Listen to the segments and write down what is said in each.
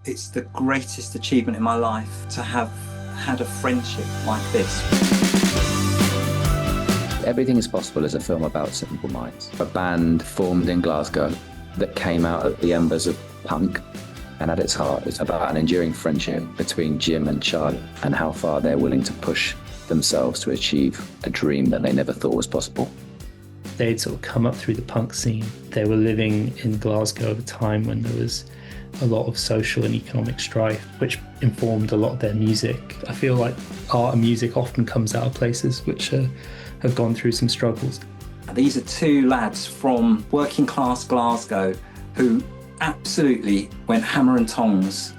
It's the greatest achievement in my life to have had a friendship like this. Everything is Possible is a film about simple minds. A band formed in Glasgow that came out of the embers of punk, and at its heart it's about an enduring friendship between Jim and Charlie and how far they're willing to push themselves to achieve a dream that they never thought was possible. They'd sort of come up through the punk scene. They were living in Glasgow at a time when there was a lot of social and economic strife, which informed a lot of their music. I feel like art and music often comes out of places which have gone through some struggles. These are two lads from working class Glasgow who absolutely went hammer and tongs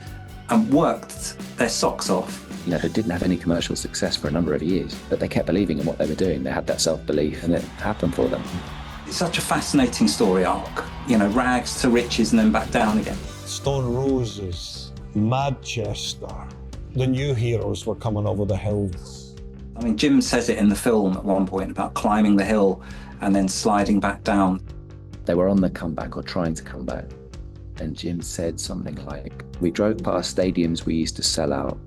and worked their socks off. You know, they didn't have any commercial success for a number of years, but they kept believing in what they were doing. They had that self-belief and it happened for them. It's such a fascinating story arc, you know, rags to riches and then back down again. Stone Roses, Manchester, the new heroes were coming over the hills. I mean, Jim says it in the film at one point about climbing the hill and then sliding back down. They were on the comeback or trying to come back. And Jim said something like, we drove past stadiums we used to sell out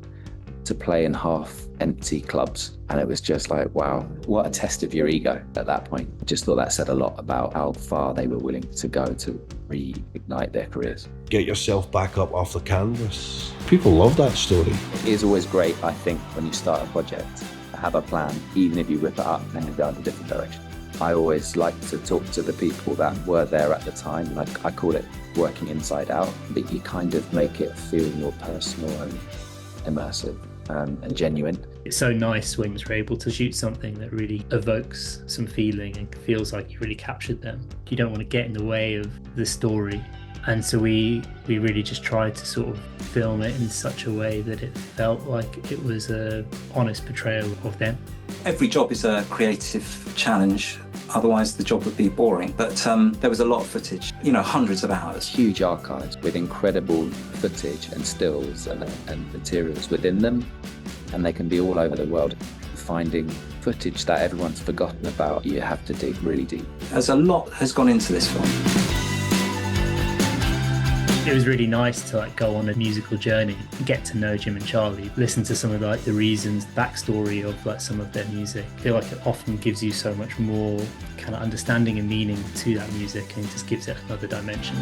to play in half-empty clubs. And it was just like, wow, what a test of your ego at that point. I just thought that said a lot about how far they were willing to go to reignite their careers. Get yourself back up off the canvas. People love that story. It is always great, I think, when you start a project, to have a plan, even if you rip it up and go in a different direction. I always like to talk to the people that were there at the time. Like, I call it working inside out, but you kind of make it feel more personal and immersive and genuine. It's so nice when you're able to shoot something that really evokes some feeling and feels like you really captured them. You don't want to get in the way of the story. And so we really just tried to sort of film it in such a way that it felt like it was an honest portrayal of them. Every job is a creative challenge, otherwise the job would be boring. But there was a lot of footage, you know, hundreds of hours. Huge archives with incredible footage and stills and materials within them. And they can be all over the world. Finding footage that everyone's forgotten about, you have to dig really deep. There's a lot has gone into this film. It was really nice to go on a musical journey, get to know Jim and Charlie, listen to some of the reasons, backstory of some of their music. I feel like it often gives you so much more kind of understanding and meaning to that music, and it just gives it another dimension.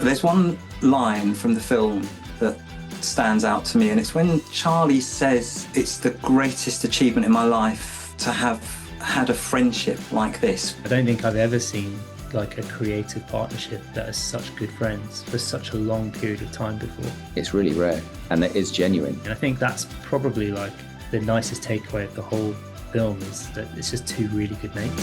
There's one line from the film that stands out to me, and it's when Charlie says, it's the greatest achievement in my life to have had a friendship like this. I don't think I've ever seen a creative partnership that has such good friends for such a long period of time before. It's really rare, and it is genuine. And I think that's probably the nicest takeaway of the whole film, is that it's just two really good mates.